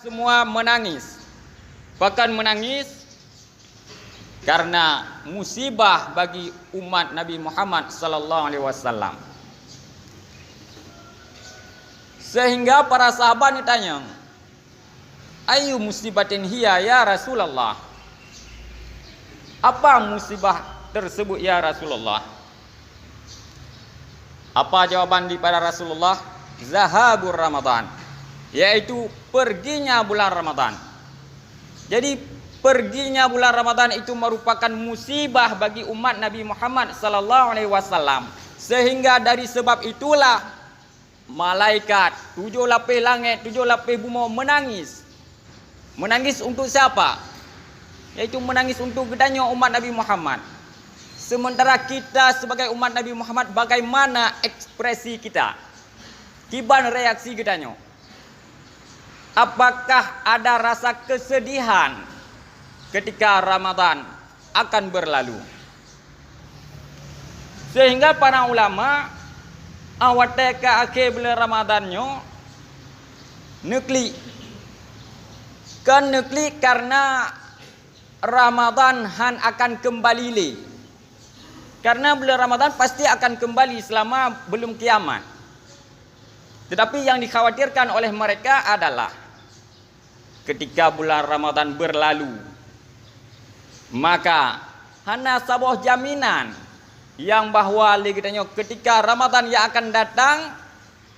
Semua menangis, bahkan menangis karena musibah bagi umat Nabi Muhammad sallallahu alaihi wasallam. Sehingga para sahabat ditanya, "Ayu musibatin hiya ya Rasulullah?" Apa musibah tersebut ya Rasulullah? Apa jawaban daripada Rasulullah? Zahabur Ramadan, yaitu perginya bulan Ramadan. Jadi perginya bulan Ramadan itu merupakan musibah bagi umat Nabi Muhammad sallallahu alaihi wasallam. Sehingga dari sebab itulah malaikat 7 lapis langit, 7 lapis bumi menangis. Menangis untuk siapa? Yaitu menangis untuk gedanya umat Nabi Muhammad. Sementara kita sebagai umat Nabi Muhammad, bagaimana ekspresi kita? Kiban reaksi gedanya? Apakah ada rasa kesedihan ketika Ramadan akan berlalu? Sehingga para ulama awate ke akhir bulan Ramadannya nekli. Kan nekli karena Ramadan han akan kembali li. Karena bulan Ramadan pasti akan kembali selama belum kiamat. Tetapi yang dikhawatirkan oleh mereka adalah ketika bulan Ramadan berlalu, maka hana sabuh jaminan yang bahwa ligitanya ketika Ramadan yang akan datang,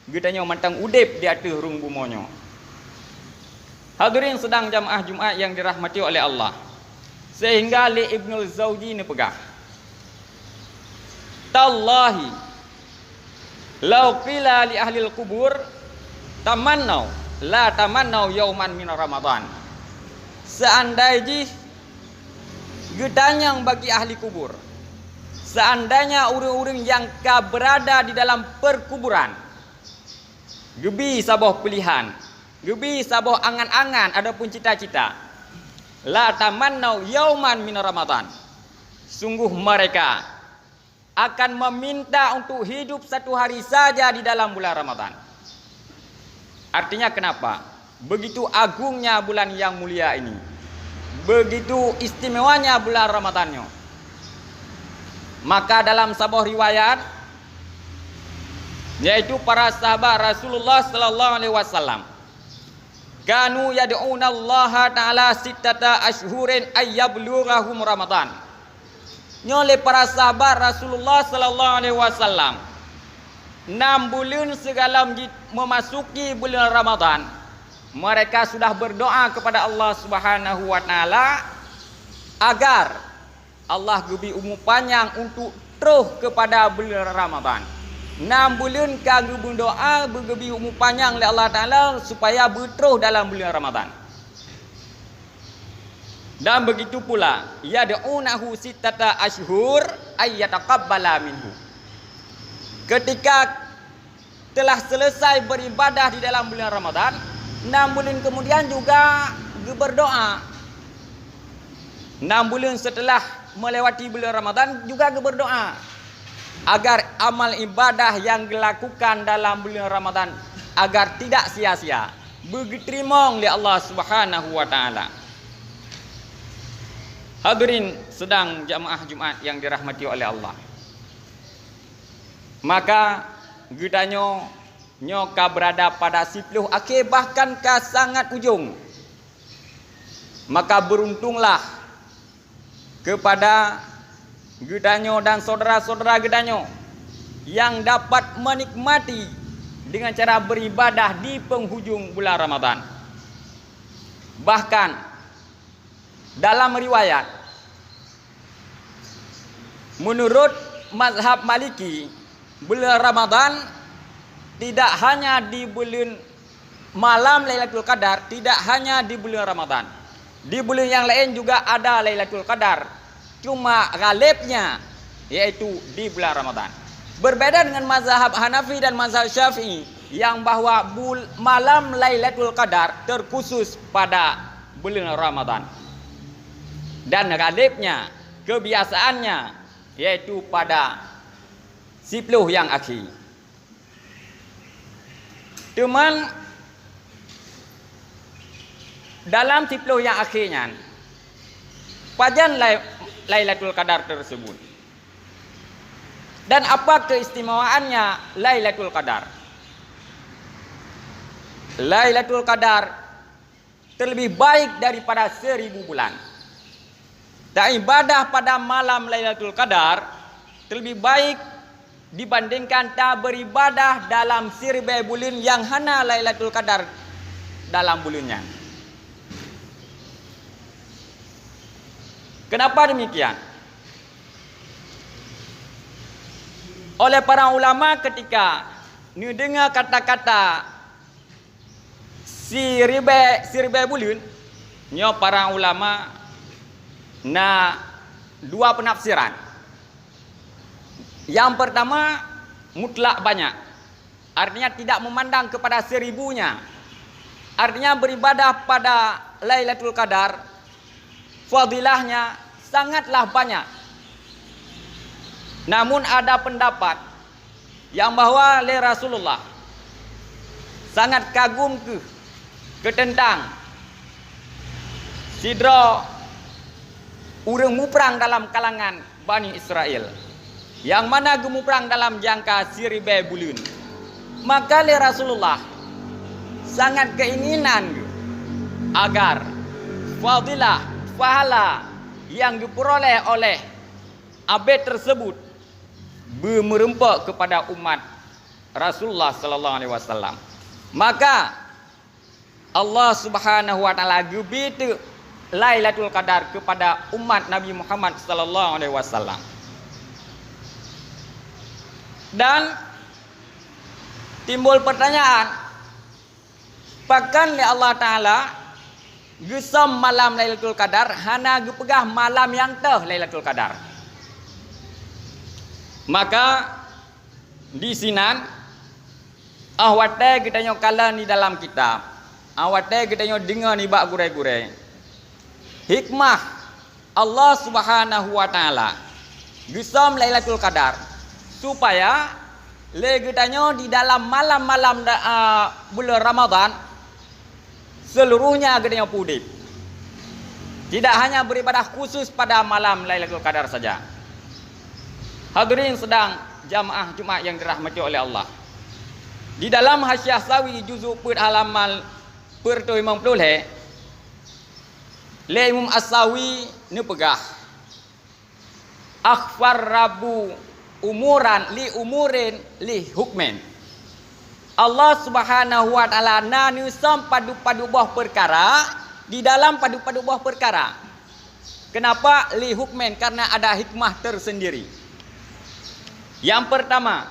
gitanya mantang udip di atas rung bumonyo. Hadirin sedang jamaah Jumat yang dirahmati oleh Allah. Sehingga li Ibnul Zawji ni pegah, tallahi law qila li ahli al-qubur tamannau la tamannau yauman min Ramadan. Seandainya gedanyang bagi ahli kubur, seandainya orang-orang yang berada di dalam perkuburan, gebi sabuh pilihan, gebi sabuh angan-angan adapun cita-cita, la tamannau yauman min Ramadan. Sungguh mereka akan meminta untuk hidup satu hari saja di dalam bulan Ramadan. Artinya kenapa? Begitu agungnya bulan yang mulia ini, begitu istimewanya bulan Ramadannya. Maka dalam sebuah riwayat, yaitu para sahabat Rasulullah sallallahu alaihi wasallam, kanu yad'una Allah taala sittata ashhurin ayyablughahum Ramadan. Nyole para sahabat Rasulullah sallallahu alaihi wasallam 6 bulan segala memasuki bulan Ramadan, mereka sudah berdoa kepada Allah Subhanahu wa taala agar Allah gebi umur panjang untuk terus kepada bulan Ramadan. 6 bulan kagum berdoa bergebi umur panjang oleh Allah taala supaya berterus dalam bulan Ramadan. Dan begitu pula yad'unahu sittata ashhur ayyataqabbala minhu. Ketika telah selesai beribadah di dalam bulan Ramadan, 6 bulan kemudian juga berdoa. 6 bulan setelah melewati bulan Ramadan juga berdoa agar amal ibadah yang dilakukan dalam bulan Ramadan agar tidak sia-sia, diterima oleh Allah Subhanahu wa taala. Hadirin sedang jamaah Jumat yang dirahmati oleh Allah. Maka gedanya nyoka berada pada 10 akhir bahkan ke sangat ujung. Maka beruntunglah kepada gedanyo dan saudara-saudara gedanyo yang dapat menikmati dengan cara beribadah di penghujung bulan Ramadan. Bahkan dalam riwayat, menurut mazhab Maliki, bulan Ramadan tidak hanya di bulan malam Lailatul Qadar, tidak hanya di bulan Ramadan. Di bulan yang lain juga ada Lailatul Qadar. Cuma ghalibnya yaitu di bulan Ramadan. Berbeda dengan mazhab Hanafi dan mazhab Syafi'i yang bahwa malam Lailatul Qadar terkhusus pada bulan Ramadan. Dan ghalibnya, kebiasaannya yaitu pada 10 yang akhir. Cuman dalam 10 yang akhirnya pajan Lailatul Qadar tersebut. Dan apa keistimewaannya Lailatul Qadar? Lailatul Qadar terlebih baik daripada 1000 bulan. Dan ibadah pada malam Lailatul Qadar terlebih baik dibandingkan tak beribadah dalam 1000 bulan yang hana Lailatul Qadar dalam bulannya. Kenapa demikian? Oleh para ulama ketika mendengar kata-kata sirbe bulan, nyo para ulama na dua penafsiran. Yang pertama, mutlak banyak. Artinya tidak memandang kepada 1000-nya. Artinya beribadah pada Lailatul Qadar, fadilahnya sangatlah banyak. Namun ada pendapat yang bahwa Rasulullah sangat kagum ke tentang sidra urang muprang dalam kalangan Bani Israel, yang mana gemuprang dalam jangka 1000 bulan. Maka Rasulullah sangat keinginan agar fadilah pahala yang diperoleh oleh abad tersebut merempak kepada umat Rasulullah sallallahu alaihi wasallam. Maka Allah Subhanahu wa taala gebitu Lailatul Qadar kepada umat Nabi Muhammad sallallahu alaihi wasallam. Dan timbul pertanyaan, pakan li Allah taala gesam malam Lailatul Qadar hana gepegah malam yang teh Lailatul Qadar. Maka di sinan awate kita nyo kala di dalam kitab, awate kita nyo dengar ni bak gure-gure. Hikmah Allah Subhanahu wa taala gesam Lailatul Qadar supaya kita nyo di dalam malam-malam bulan Ramadan seluruhnya kita nyo pudip. Tidak hanya beribadah khusus pada malam Lailatul Qadar saja. Hadirin sedang jamaah Jumat yang dirahmati oleh Allah. Di dalam Hasyiah Sawi juzuk per halaman per 50 le Imam As-Sawi ni pegah akhfar rabu umuran li umurin li hukmen. Allah Subhanahu wa taala na nusam padu-padu buah perkara di dalam padu-padu buah perkara. Kenapa li hukmen? Karena ada hikmah tersendiri. Yang pertama,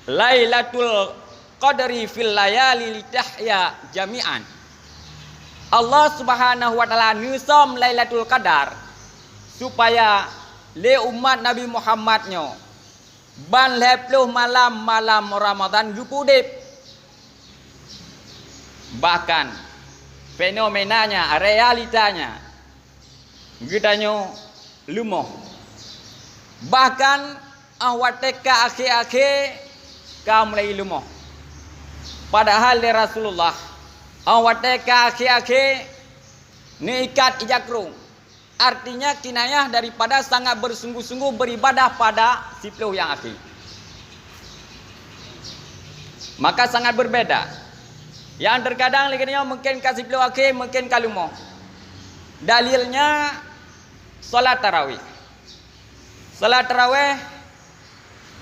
Lailatul Qadri fil layali litahya jami'an. Allah Subhanahu wa taala nusam Lailatul Qadar supaya le umat Nabi Muhammadnya ban lepluh malam-malam Ramadan gupudip. Bahkan fenomenanya, realitanya gedanyo lumoh. Bahkan awateka akhir-akhir ka mulai lumoh. Padahal Rasulullah awateka akhir-akhir ni ikat ijakrung. Artinya kinayah daripada sangat bersungguh-sungguh beribadah pada 10 yang akhir. Maka sangat berbeda. Yang terkadang liganya mungkin ka 10 akhir, mungkin ka lumoh. Dalilnya salat tarawih. Salat tarawih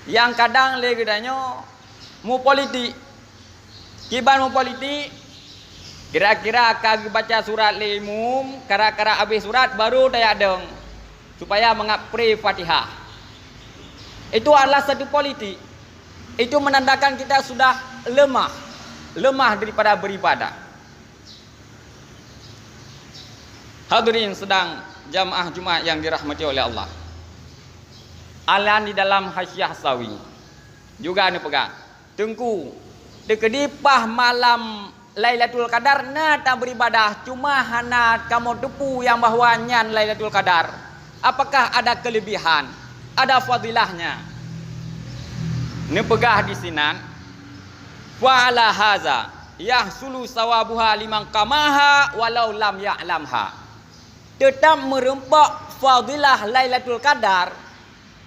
yang kadang liganya mu politik. Kiban mu politik kira-kira akan baca surat limum, kara-kara habis surat baru daya deng supaya mengapri Fatihah. Itu adalah satu politik. Itu menandakan kita sudah lemah daripada beribadah. Hadirin sedang jamaah Jumat yang dirahmati oleh Allah. Alan di dalam Hasyiah Sawi juga ni pegang. Tengku dekedipah malam Lailatul Qadar na tak beribadah, cuma hana kamu tepu yang bahwanya Lailatul Qadar. Apakah ada kelebihan? Ada fadilahnya? Ni pegah di sinan. Wa ala haza yahsulu sawabuha liman qamaha walau lam ya'lamha. Tetap merempak fadilah Lailatul Qadar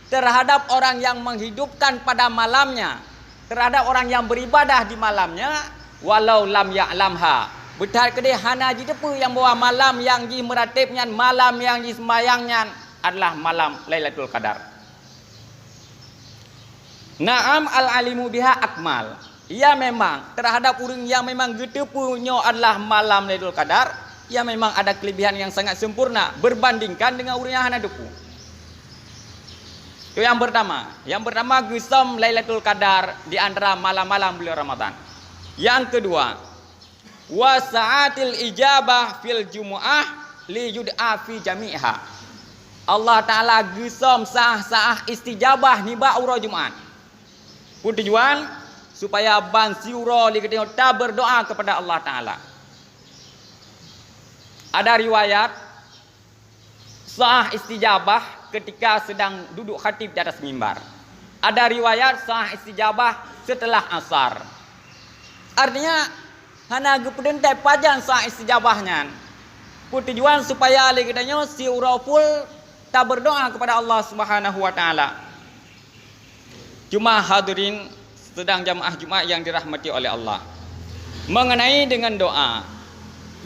terhadap orang yang menghidupkan pada malamnya, terhadap orang yang beribadah di malamnya, walau lam ya'lamha. Betul ke dia hana ji depa yang bawa malam yang di meratibnya, malam yang di sembayangnya adalah malam Lailatul Qadar. Naam al-alimu biha akmal. Ya memang terhadap orang yang memang getepunya adalah malam Lailatul Qadar, ya memang ada kelebihan yang sangat sempurna berbandingkan dengan orang yang hana depu. Itu yang pertama. Yang pertama gesam Lailatul Qadar di antara malam-malam bulan Ramadan. Yang kedua, wasa'atil ijabah fil jumu'ah li yud'a fi jami'ha. Allah Ta'ala gesam sah-sah istijabah ni ba urah Jumaat. Tujuan supaya ban siura li kita berdoa kepada Allah Ta'ala. Ada riwayat sah istijabah ketika sedang duduk khatib di atas mimbar. Ada riwayat sah istijabah setelah asar. Artinya hana gepedentai pajan sah istijabahnya. Tujuan supaya li kitanya siura pul tak berdoa kepada Allah Subhanahu wa taala. Cuma hadirin sedang jamaah Jumat yang dirahmati oleh Allah. Mengenai dengan doa.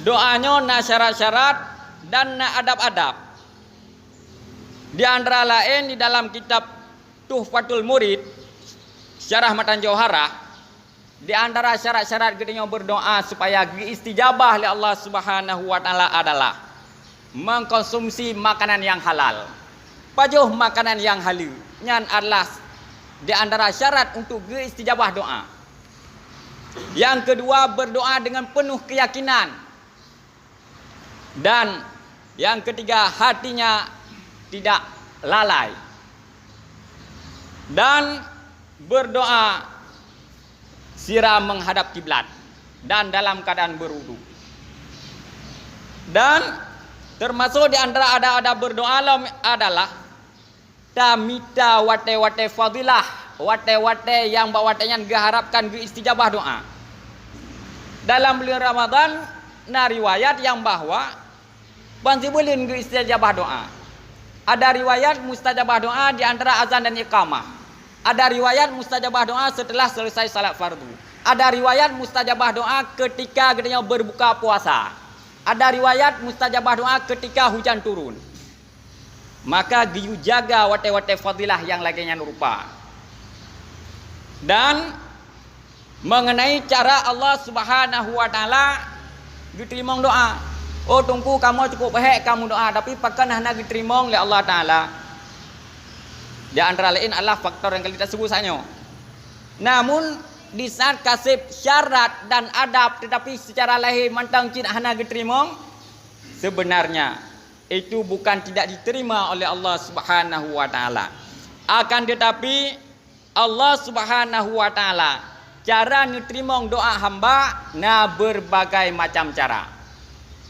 Doanya na syarat-syarat dan na adab-adab. Di antara lain di dalam kitab Tuhfatul Murid Syarah Matan Jauharah, di antara syarat-syarat kita berdoa supaya istijabah oleh Allah Subhanahu wa taala adalah mengkonsumsi makanan yang halal. Pajuh makanan yang halal. Nyan adalah di antara syarat untuk istijabah doa. Yang kedua, berdoa dengan penuh keyakinan. Dan yang ketiga, hatinya tidak lalai. Dan berdoa siram menghadap kiblat dan dalam keadaan berwudu. Dan termasuk di antara ada berdoa adalah tamita wate-wate fadilah, wate-wate yang bawatenya diharapkan istijabah doa. Dalam bulan Ramadan na riwayat yang bahwa panjibulin istijabah doa. Ada riwayat mustajabah doa di antara azan dan iqamah. Ada riwayat mustajabah doa setelah selesai salat fardu. Ada riwayat mustajabah doa ketika kita berbuka puasa. Ada riwayat mustajabah doa ketika hujan turun. Maka giyu jaga wate-wate fadilah yang lainnya rupa. Dan mengenai cara Allah Subhanahu wa taala diterima doa. Oh tunggu kamu cukup baik kamu doa, tapi pakan hana diterima oleh Allah Taala. Di antara lain adalah faktor yang kita sebut saja. Namun di saat kasih syarat dan adab tetapi secara lahir mantang tidak hana diterima, sebenarnya itu bukan tidak diterima oleh Allah Subhanahu wa taala. Akan tetapi Allah Subhanahu wa taala cara diterima doa hamba na berbagai macam cara.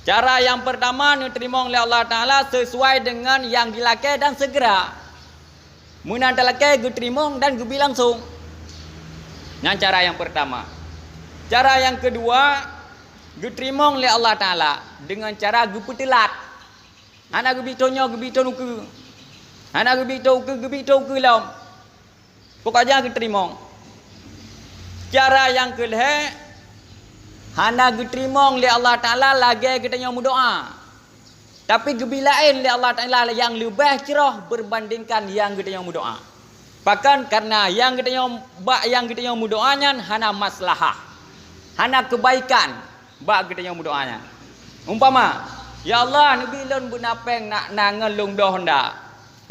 Cara yang pertama diterima oleh Allah Taala sesuai dengan yang dilakukan dan segera. Mun anda lakukan diterima dan gebi langsung. Yang cara yang pertama. Cara yang kedua diterima oleh Allah Taala dengan cara gebi telat. Ana gebi tonyo gebi tonuku. Ana gebi toku lam. Pokoknya diterima. Cara yang kedua hana diterima oleh Allah Ta'ala lagi kita yang berdoa. Tapi gebilain oleh Allah Ta'ala yang lebih cerah berbandingkan yang kita yang berdoa. Bahkan karena yang kita yang berdoanya hana maslahah. Hana kebaikan bak kita yang berdoanya. Umpama, ya Allah nabi lon bunapeng nak nangelung do Honda.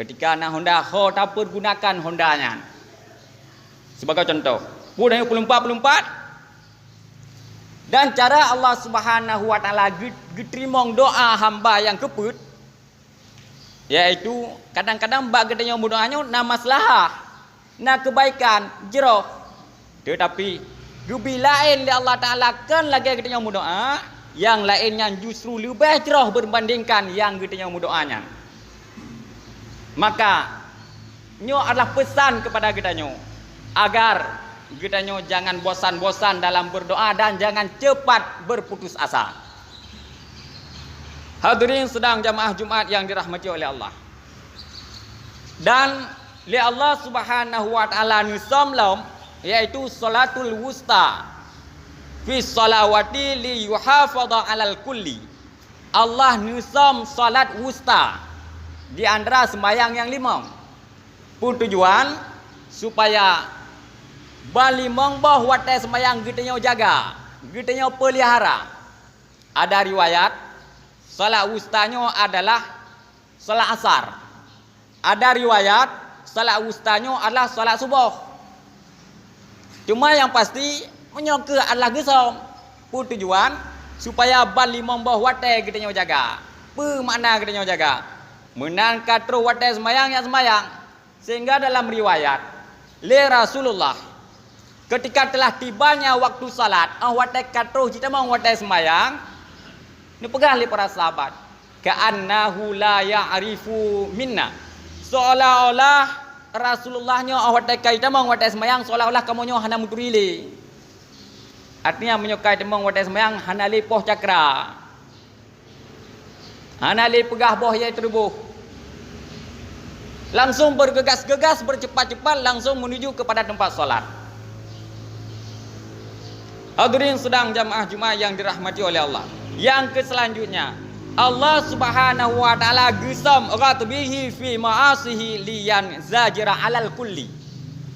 Ketika nak Honda ho tak pergunakan Hondanya. Sebagai contoh, pun 44 dan cara Allah Subhanahu wa taala diterima doa hamba yang keput, yaitu kadang-kadang bak kita yang berdoanya na maslahah, na kebaikan jero. Tetapi gebi lain Allah Taala kan lagi kita yang berdoa, yang lainnya justru lebih cerah berbandingkan yang kita yang berdoanya. Maka nyo adalah pesan kepada kita nyo agar Gedanyo jangan bosan-bosan dalam berdoa dan jangan cepat berputus asa. Hadirin sedang jamaah Jumat yang dirahmati oleh Allah. Dan li Allah Subhanahu wa taala nisam laum yaitu salatul wusta fi salawati li yuhafadha alal kulli. Allah nisam salat wusta di antara sembahyang yang 5. Pun tujuan supaya bali mongboh watai sembahyang getanyo jaga, getanyo pelihara. Ada riwayat salat wustanyo adalah salat asar. Ada riwayat salat wustanyo adalah salat subuh. Cuma yang pasti menyoka adalah gesam. Pun tujuan supaya bali mongboh watai getanyo jaga. Apa makna getanyo jaga? Menan katro watai sembahyang yang sembahyang. Sehingga dalam riwayat le Rasulullah ketika telah tibanya waktu salat, watai katro kita mau watai sembahyang, ni pegah li para sahabat, ka'annahu la ya'rifu minna. Seolah-olah Rasulullahnya watai kita mau watai sembahyang seolah-olah kamunya hana muturile. Artinya menyukai temang watai sembahyang hana li poh cakra. Hana li pegah boh ye terubuh. Langsung bergegas-gegas, bercepat-cepat langsung menuju kepada tempat solat. Hadirin sedang jamaah Jumat yang dirahmati oleh Allah. Yang keselanjutnya, Allah Subhanahu wa taala gesam ratbihi fi ma'asihi liyan zajira alal kulli.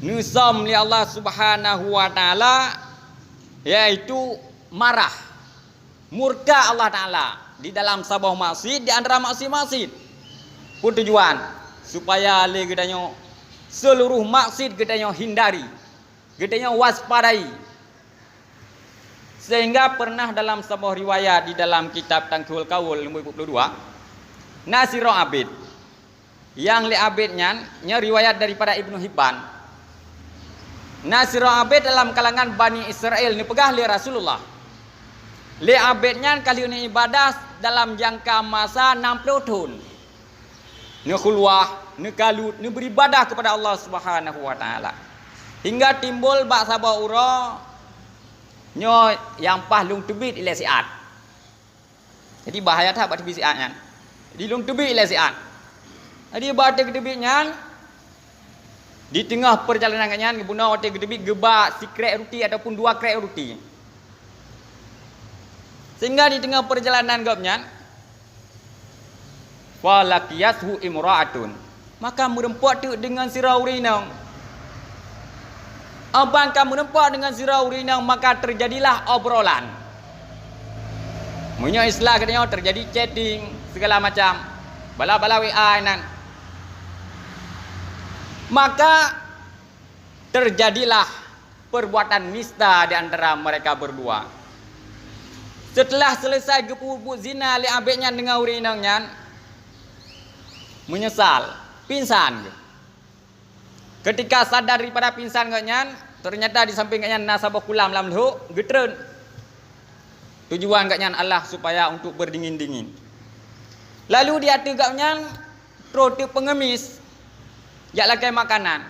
Nusam li Allah Subhanahu wa taala yaitu marah, murka Allah taala di dalam sebuah masjid, di antara masjid-masjid. Pun tujuan supaya le gedanyo seluruh maksud gedanyo hindari, gedanyo waspadai. Sehingga pernah dalam sebuah riwayat di dalam kitab Tangkul Kaul nombor 22, Nasiro Abid yang li abidnya riwayat daripada Ibnu Hibban. Nasiro Abid dalam kalangan Bani Israel ni pegah li Rasulullah. Li abidnya kali ini ibadah dalam jangka masa 60 tahun. Ni khulwah, ni kalut, ni beribadah kepada Allah Subhanahu wa taala. Hingga timbul bak sabah ura nyo yang pah lung tebit ila siat. Jadi bahaya tak bak tebit siat kan. Di lung tebit ila siat. Jadi batik tebitnya di tengah perjalanan kanyan guna batik tebit gebak sikrek roti ataupun 2 krek roti. Sehingga di tengah perjalanan gapnya walaqiyathu imra'atun, maka merempat tu dengan sirau rinang. Abang kamu merempat dengan sirau rinang, maka terjadilah obrolan. Munyo istilah katanya terjadi chatting segala macam, bala-bala WA nan. Maka terjadilah perbuatan nista di antara mereka berdua. Setelah selesai gepu-gepu zina li abeknya dengan urinangnya, menyesal, pingsan. Ketika sadar daripada pingsan katnya, ternyata di samping katnya nasabah kulam lam lahu getren. Tujuan katnya Allah supaya untuk berdingin-dingin. Lalu dia tegaknya roti pengemis, yaklah kayak makanan.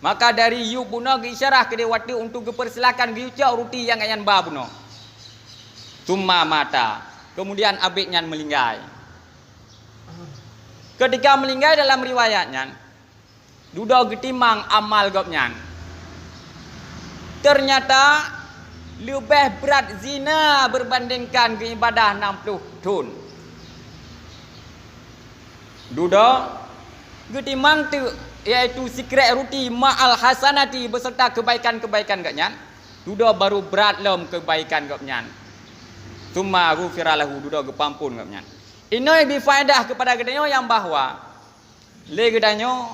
Maka dari yu buno isyarah ke dewati untuk dipersilakan diucap roti yang katnya ba buno. Tumma mata. Kemudian abiknya melinggai. Ketika melinggai dalam riwayatnya, duda getimang amal gopnya. Ternyata lebih berat zina berbandingkan ke ibadah 60 tahun. Duda getimang tu yaitu sikret ruti ma'al hasanati beserta kebaikan-kebaikan gopnya. Duda baru berat lom kebaikan gopnya. Summa ghufiralahu duda gepampun gopnya. Ini berfaedah kepada gedanyo yang bahwa le gedanyo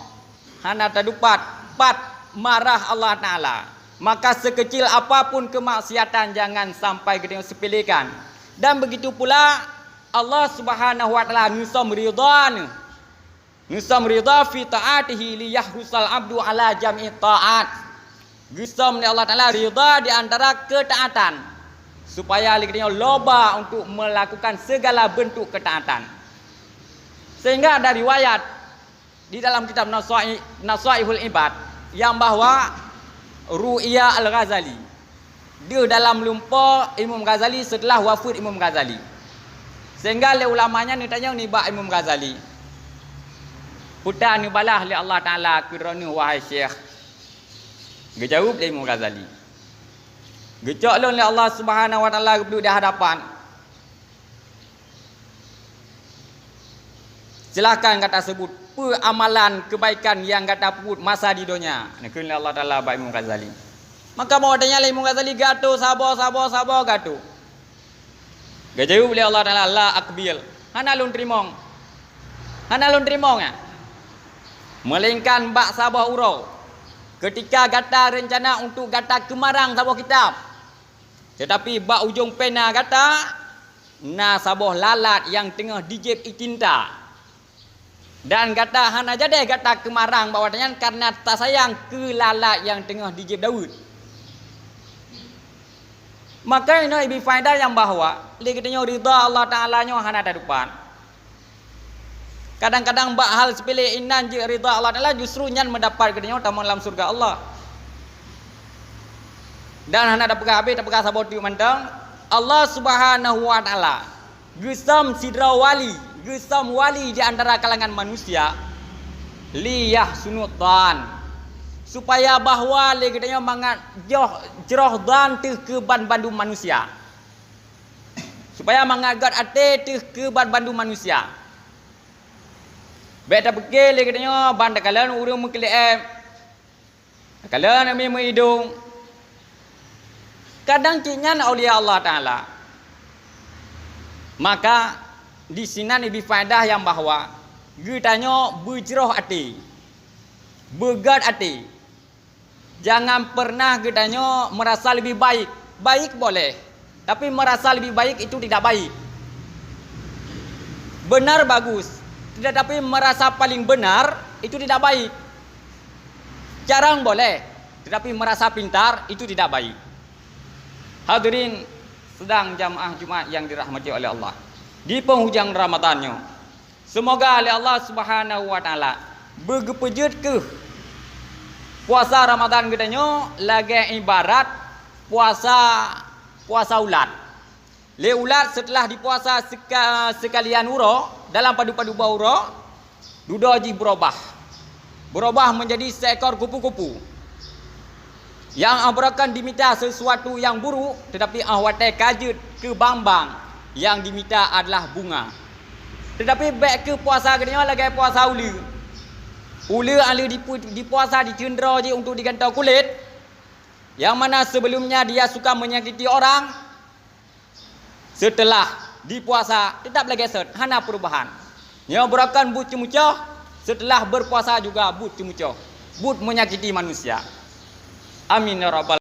hana tadupat pat marah Allah Taala. Maka sekecil apapun kemaksiatan jangan sampai gedanyo sepelekan. Dan begitu pula Allah Subhanahu wa taala nusam ridwan. Nusam ridha fi taatihi li yahrusal abdu ala jam'i taat. Nusam ni Allah Taala ridha di antara ketaatan. Supaya liganya loba untuk melakukan segala bentuk ketaatan. Sehingga ada riwayat di dalam kitab Nasaihul Ibad yang bahwa Ru'ya Al-Ghazali. Dia dalam lupa Imam Ghazali setelah wafat Imam Ghazali. Sehingga le ulamanya ni tanya ni ba Imam Ghazali. Putar ni balah li Allah Taala kerana wahai Syekh. Dia jawab le Imam Ghazali. Gecok lon li Allah Subhanahu Wa Taala duduk di hadapan. Silakan kata sebut apa amalan kebaikan yang kata put masa di dunia. Ni kena Allah Taala ba Imam Ghazali. Maka mau tanya le Imam Ghazali gato sabar gato. Gajau boleh Allah Taala la akbil. Hana lun trimong. Melainkan bak sabar urau. Ketika gata rencana untuk gata kemarang sabar kitab. Tetapi bak ujung pena gata na sabar lalat yang tengah dijeb itinta. Dan gata hana jadi gata kemarang bawatnya karena tak sayang ke lalat yang tengah dijeb Daud. Maka ini ibi faedah yang bahawa likitnya ridha Allah Taala nya hana ada depan. Kadang-kadang bak hal sepele inan je ridha Allah Taala justru nyan mendapat kedenya tamu dalam surga Allah. Dan hana ada pegah habis tak pegah sabar tu mandang Allah Subhanahu Wa Taala gesam sidra wali, gesam wali di antara kalangan manusia liyah sunutan supaya bahawa le katanya mangat jerah dan teh ke bandu manusia. Supaya mangagat ate teh ke bandu manusia. Beta bekal le katanya banda kalian urang mengkelem. Kalian ami hidung. Kadang kinyan aulia Allah Taala. Maka di sini ni faedah yang bahawa getanya berjerah hati. Begat hati. Jangan pernah getanya merasa lebih baik. Baik boleh, tapi merasa lebih baik itu tidak baik. Benar bagus, tetapi merasa paling benar itu tidak baik. Jarang boleh, tetapi merasa pintar itu tidak baik. Hadirin sedang jamaah Jumat yang dirahmati oleh Allah. Di penghujung Ramadannya, semoga oleh Allah Subhanahu Wa Taala bergepejut ke puasa Ramadan gedanya lagi ibarat puasa ulat. Le ulat setelah dipuasa sekalian uro dalam padu-padu bauro dudoji berubah menjadi seekor kupu-kupu yang abrakan diminta sesuatu yang buruk tetapi ahwate kajut ke bambang yang diminta adalah bunga. Tetapi baik ke puasa gedanya lagi puasa Ula ala dipuasa dicendera je untuk digantau kulit. Yang mana sebelumnya dia suka menyakiti orang. Setelah dipuasa tetap lagi hana perubahan. Yang berakan but cemucah. Setelah berpuasa juga but cemucah. But menyakiti manusia. Amin ya rabbal